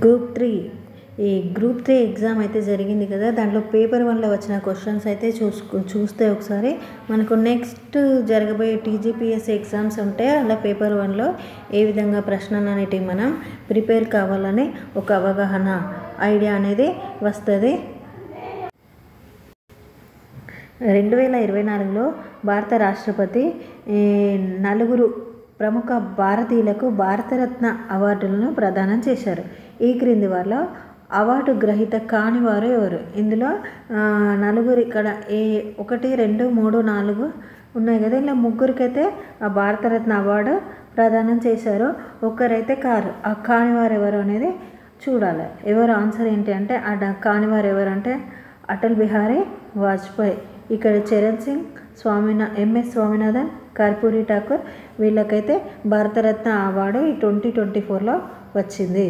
Group 3 ఈ group 3 exam అయితే జరిగింది కదా. దాంట్లో పేపర్ 1లో వచ్చిన క్వశ్చన్స్ అయితే చూస్తే ఒకసారి మనకు నెక్స్ట్ జరగబోయే టీజీపీఎస్సీ ఎగ్జామ్స్ ఉంటే అలా పేపర్ 1లో ఏ విధంగా ప్రశ్నలు అనేటివి మనం ప్రిపేర్ కావాలని ఒక అవగాహన ఐడియా అనేది వస్తుంది. 2024లో భారత రాష్ట్రపతి 4 ప్రముఖ భారతీయులకు భారతరత్న అవార్డులను ప్రదానం చేశారు. ఈ క్రింది వారిలో అవార్డు గ్రహీత కాని వారు ఎవరు? ఇందులో 4 ఇక్కడ 1, 2, 3, 4 ఉన్నాయి కదా. ఇలా 3కైతే ఆ భారతరత్న అవార్డు ప్రదానం చేశారు. ఒక్కరైతే కారు. ఆ కానివారు ఎవరు అనేది చూడాలి. ఎవరు ఆన్సర్ ఏంటి అంటే కానివారు ఎవరు అంటే అటల్ బిహారీ వాజ్పేయి. ఇక్కడ చరణ్ సింగ్, ఎంఎస్ స్వామినాథన్, కర్పూరి ఠాకూర్ వీళ్ళకైతే భారతరత్న అవార్డు ఈ 2024లో వచ్చింది.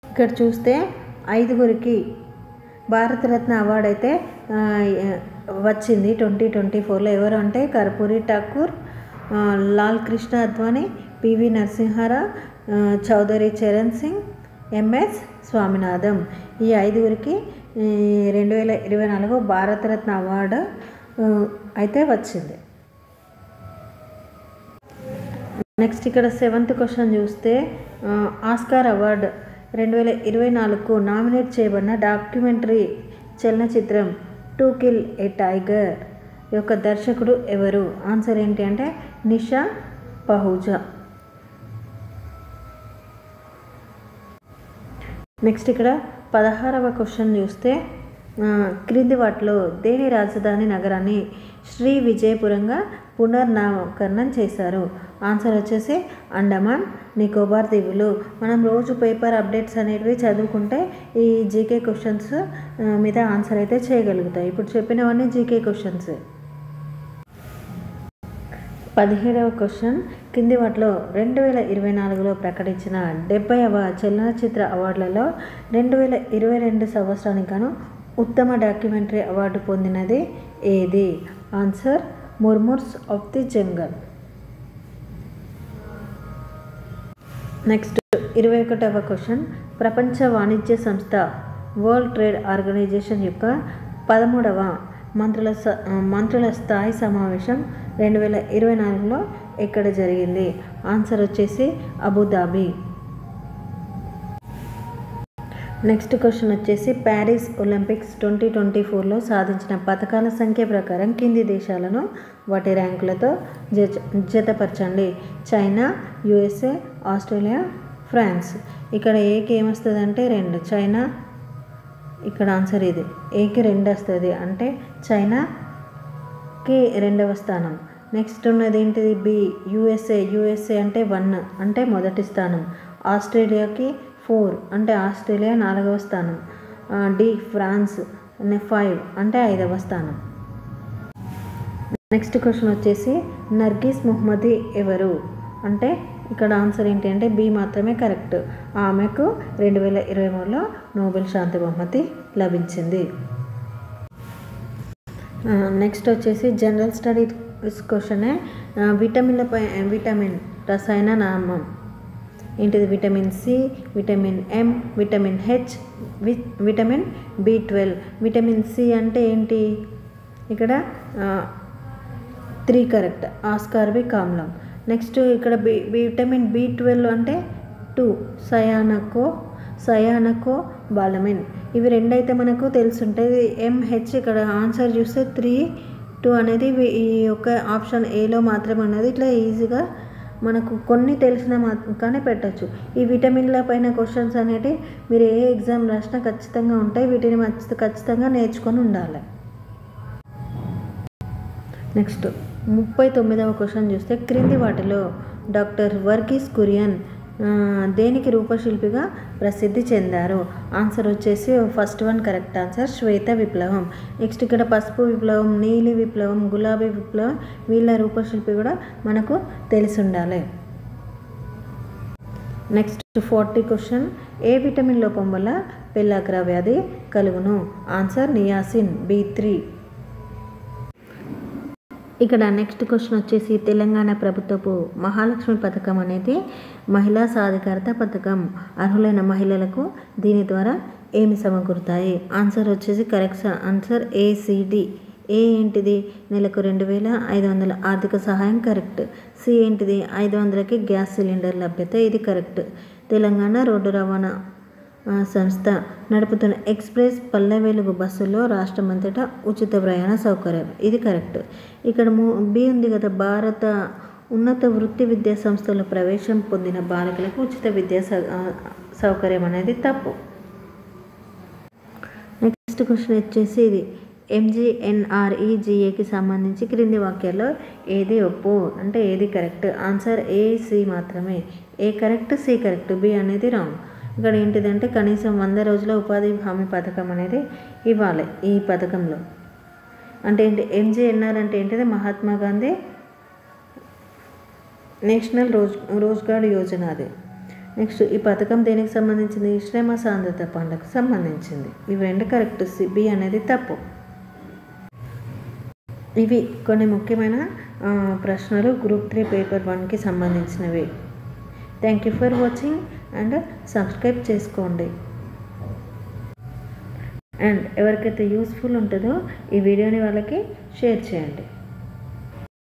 ఇక్కడ చూస్తే 5గురికి భారతరత్న అవార్డు అయితే వచ్చింది 2024లో. ఎవరు అంటే కర్పూరి ఠాకూర్, లాల్ కృష్ణ అద్వానీ, పివి నరసింహారావు, చౌదరి చరణ్ సింగ్, ఎంఎస్ స్వామినాథన్. ఈ 5గురికి 2024 భారతరత్న అవార్డు అయితే వచ్చింది. నెక్స్ట్ ఇక్కడ 7th క్వశ్చన్ చూస్తే ఆస్కార్ అవార్డు 2024కు నామినేట్ చేయబడిన డాక్యుమెంటరీ చలనచిత్రం టు కిల్ ఏ టైగర్ యొక్క దర్శకుడు ఎవరు? ఆన్సర్ ఏంటి అంటే నిషా పహూజా. నెక్స్ట్ ఇక్కడ 16వ క్వశ్చన్ చూస్తే క్రింది వాటిలో దేని రాజధాని నగరాన్ని శ్రీ విజయపురంగా పునర్నామకరణం చేశారు? ఆన్సర్ వచ్చేసి అండమాన్ నికోబార్ దీవులు. మనం రోజు పేపర్ అప్డేట్స్ అనేటివి చదువుకుంటే ఈ జీకే క్వశ్చన్స్ మీద ఆన్సర్ అయితే చేయగలుగుతాయి. ఇప్పుడు చెప్పినవన్నీ జీకే క్వశ్చన్స్. 17వ క్వశ్చన్ కింది వాటిలో 2024లో ప్రకటించిన 70వ చలనచిత్ర అవార్డులలో 2022 సంవత్సరానికి గాను ఉత్తమ డాక్యుమెంటరీ అవార్డు పొందినది ఏది? Answer Murmurs of the Jungle. Next 21వ క్వశ్చన్ ప్రపంచ వాణిజ్య సంస్థ వరల్డ్ ట్రేడ్ ఆర్గనైజేషన్ యొక్క 13వ మంత్రుల స్థాయి సమావేశం 2024లో ఎక్కడ జరిగింది? ఆన్సర్ వచ్చేసి అబుదాబి. నెక్స్ట్ క్వశ్చన్ వచ్చేసి ప్యారిస్ ఒలింపిక్స్ 2024లో సాధించిన పథకాల సంఖ్య ప్రకారం కింది దేశాలను వాటి ర్యాంకులతో జతపరచండి. China, USA, Australia, France. ఇక్కడ ఏకి ఏమొస్తుంది అంటే 2. చైనా ఇక్కడ ఆన్సర్ ఇది. ఏకి 2 వస్తుంది అంటే చైనాకి 2వ స్థానం. నెక్స్ట్ ఉన్నది ఏంటిది? బి యుఎస్ఏ అంటే 1 అంటే మొదటి స్థానం. ఆస్ట్రేలియాకి 4 అంటే ఆస్ట్రేలియా 4వ స్థానం. డి ఫ్రాన్స్ 5 అంటే 5వ స్థానం. నెక్స్ట్ క్వశ్చన్ వచ్చేసి నర్గిస్ మొహమ్మదీ ఎవరు? అంటే ఇక్కడ ఆన్సర్ ఏంటి అంటే బి మాత్రమే కరెక్ట్. ఆమెకు 2023లో నోబెల్ శాంతి బహుమతి లభించింది. నెక్స్ట్ వచ్చేసి జనరల్ స్టడీస్ క్వశ్చనే. విటమిన్ రసాయన నామం ఏంటిది? Vitamin C, vitamin M, vitamin H, vitamin B12. Vitamin C అంటే ఏంటి? ఇక్కడ 3 కరెక్ట్. ఆస్కార్బిక్ ఆమ్లం. నెక్స్ట్ ఇక్కడ విటమిన్ B12 అంటే 2 సయానకో బాలమిన్. ఇవి 2 అయితే మనకు తెలుసుంటాయి. MH ఇక్కడ ఆన్సర్ చూస్తే 3, 2 అనేది ఈ యొక్క ఆప్షన్ ఏలో మాత్రమే ఉన్నది. ఇట్లా ఈజీగా మనకు కొన్ని తెలిసిన కానీ పెట్టచ్చు. ఈ విటమిన్ల పైన క్వశ్చన్స్ అనేవి మీరు ఏ ఎగ్జామ్ రాసినా ఖచ్చితంగా ఉంటాయి. వీటిని ఖచ్చితంగా నేర్చుకొని ఉండాలి. నెక్స్ట్ 39వ క్వశ్చన్ చూస్తే క్రింది వాటిలో డాక్టర్ వర్గీస్ కురియన్ దేనికి రూపశిల్పిగా ప్రసిద్ధి చెందారు? ఆన్సర్ వచ్చేసి ఫస్ట్ వన్ కరెక్ట్ ఆన్సర్ శ్వేత విప్లవం. నెక్స్ట్ ఇక్కడ పసుపు విప్లవం, నీలి విప్లవం, గులాబీ విప్లవం వీళ్ళ రూపశిల్పి కూడా మనకు తెలిసి ఉండాలి. నెక్స్ట్ 40 క్వశ్చన్ ఏ విటమిన్ లోపం వల్ల పెల్లాగ్ర వ్యాధి కలుగును? Answer niacin B3. ఇక్కడ నెక్స్ట్ క్వశ్చన్ వచ్చేసి తెలంగాణ ప్రభుత్వపు మహాలక్ష్మి పథకం అనేది మహిళా సాధికారత పథకం. అర్హులైన మహిళలకు దీని ద్వారా ఏమి సమకూరుతాయి? ఆన్సర్ వచ్చేసి కరెక్ట్ ఆన్సర్ ACD. ఏ ఏంటిది? నెలకు 2500 ఆర్థిక సహాయం కరెక్ట్. సి ఏంటిది? 500కి గ్యాస్ సిలిండర్ లభ్యత, ఇది కరెక్ట్. తెలంగాణ రోడ్డు రవాణా సంస్థ నడుపుతున్న ఎక్స్ప్రెస్ పల్లె వెలుగు బస్సుల్లో రాష్ట్రమంతటా ఉచిత ప్రయాణ సౌకర్యం, ఇది కరెక్ట్. ఇక్కడ బి ఉంది కదా, భారత ఉన్నత వృత్తి విద్యా సంస్థలో ప్రవేశం పొందిన బాలికలకు ఉచిత విద్యా సౌకర్యం అనేది తప్పు. నెక్స్ట్ క్వశ్చన్ వచ్చేసి ఇది MGNREGAకి సంబంధించి క్రింది వాక్యాల్లో ఏది ఒప్పు అంటే ఏది కరెక్ట్? ఆన్సర్ AC మాత్రమే. ఏ కరెక్ట్, సి కరెక్ట్, బి అనేది రాంగ్. ఇక్కడ ఏంటిదంటే కనీసం 100 రోజుల ఉపాధి హామీ పథకం అనేది ఇవ్వాలి ఈ పథకంలో. అంటే ఏంటి? MGNR అంటే ఏంటిది? మహాత్మా గాంధీ నేషనల్ రోజ్గార్ యోజన అది. నెక్స్ట్ ఈ పథకం దేనికి సంబంధించింది? శ్రమ సాంద్రత పండుగకు సంబంధించింది. ఇవి రెండు కరెక్ట్. బి అనేది తప్పు. ఇవి కొన్ని ముఖ్యమైన ప్రశ్నలు గ్రూప్ 3 పేపర్ 1కి సంబంధించినవి. Thank you for watching and subscribe చేసుకోండి. అండ్ ఎవరికైతే యూస్ఫుల్ ఉంటుందో ఈ వీడియోని వాళ్ళకి షేర్ చేయండి.